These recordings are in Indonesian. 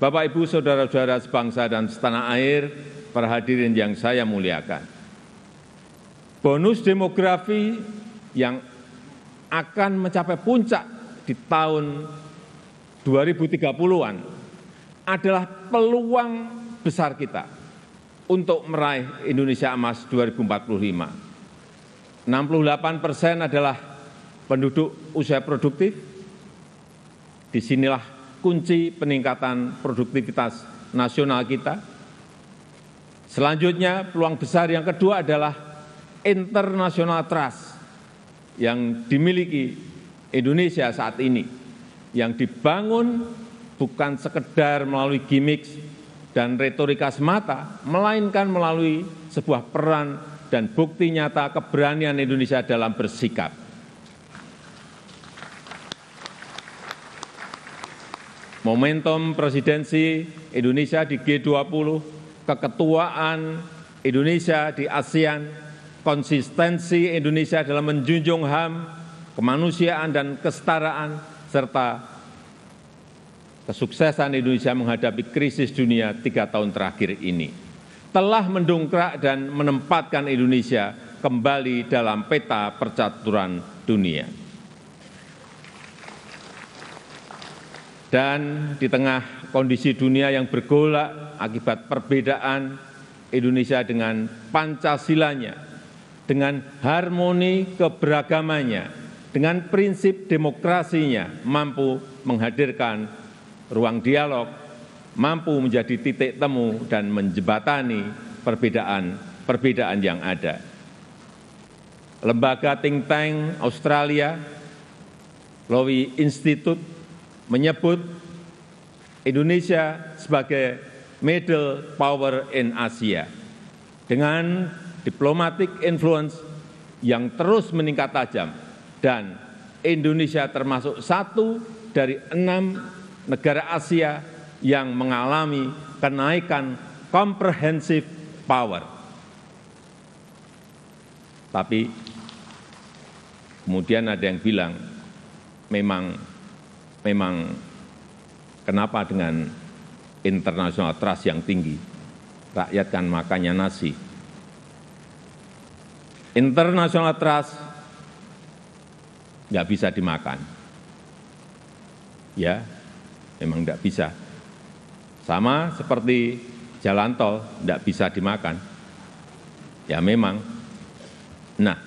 Bapak, Ibu, saudara-saudara sebangsa dan setanah air, para hadirin yang saya muliakan. Bonus demografi yang akan mencapai puncak di tahun 2030-an adalah peluang besar kita untuk meraih Indonesia Emas 2045. 68% adalah penduduk usia produktif. Disinilah kunci peningkatan produktivitas nasional kita. Selanjutnya, peluang besar yang kedua adalah international trust yang dimiliki Indonesia saat ini, yang dibangun bukan sekedar melalui gimmick dan retorika semata, melainkan melalui sebuah peran dan bukti nyata keberanian Indonesia dalam bersikap. Momentum presidensi Indonesia di G20, keketuaan Indonesia di ASEAN, konsistensi Indonesia dalam menjunjung HAM, kemanusiaan dan kesetaraan, serta kesuksesan Indonesia menghadapi krisis dunia 3 tahun terakhir ini telah mendongkrak dan menempatkan Indonesia kembali dalam peta percaturan dunia. Dan di tengah kondisi dunia yang bergolak akibat perbedaan, Indonesia dengan Pancasilanya, dengan harmoni keberagamannya, dengan prinsip demokrasinya, mampu menghadirkan ruang dialog, mampu menjadi titik temu dan menjembatani perbedaan yang ada. Lembaga think tank Australia, Lowy Institute, menyebut Indonesia sebagai middle power in Asia dengan diplomatic influence yang terus meningkat tajam, dan Indonesia termasuk satu dari 6 negara Asia yang mengalami kenaikan comprehensive power. Tapi kemudian ada yang bilang, memang kenapa dengan international trust yang tinggi, rakyat kan makannya nasi. International trust nggak bisa dimakan. Ya, memang nggak bisa. Sama seperti jalan tol nggak bisa dimakan. Ya memang. Nah,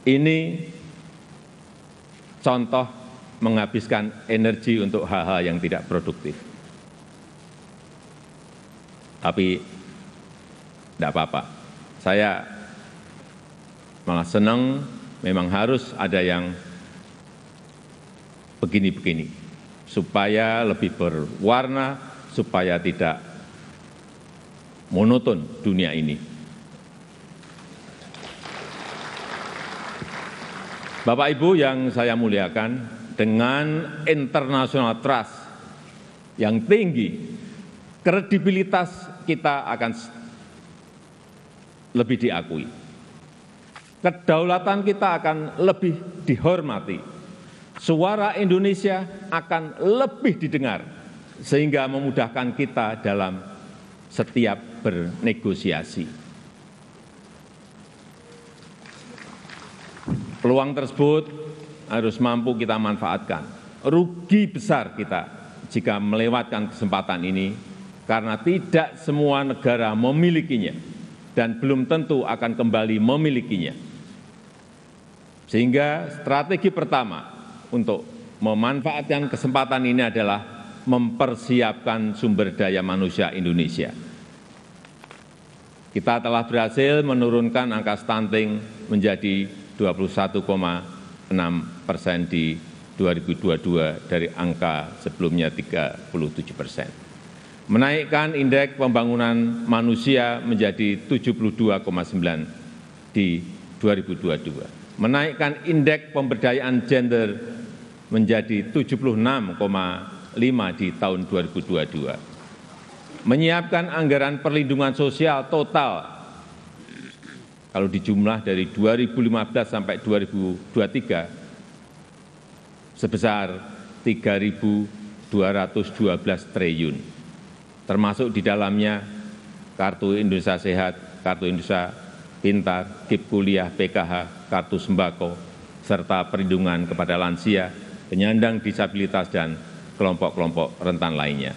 ini contoh menghabiskan energi untuk hal-hal yang tidak produktif. Tapi tidak apa-apa. Saya malah senang, memang harus ada yang begini-begini, supaya lebih berwarna, supaya tidak monoton dunia ini. Bapak Ibu yang saya muliakan, dengan international trust yang tinggi, kredibilitas kita akan lebih diakui. Kedaulatan kita akan lebih dihormati. Suara Indonesia akan lebih didengar, sehingga memudahkan kita dalam setiap bernegosiasi. Peluang tersebut harus mampu kita manfaatkan. Rugi besar kita jika melewatkan kesempatan ini, karena tidak semua negara memilikinya dan belum tentu akan kembali memilikinya. Sehingga strategi pertama untuk memanfaatkan kesempatan ini adalah mempersiapkan sumber daya manusia Indonesia. Kita telah berhasil menurunkan angka stunting menjadi 21,6% di 2022 dari angka sebelumnya 37%. Menaikkan indeks pembangunan manusia menjadi 72,9 di 2022. Menaikkan indeks pemberdayaan gender menjadi 76,5 di tahun 2022. Menyiapkan anggaran perlindungan sosial total kalau dijumlah dari 2015 sampai 2023 sebesar 3.212 triliun. termasuk di dalamnya Kartu Indonesia Sehat, Kartu Indonesia Pintar, KIP Kuliah, PKH, Kartu Sembako, serta perlindungan kepada lansia, penyandang disabilitas, dan kelompok-kelompok rentan lainnya.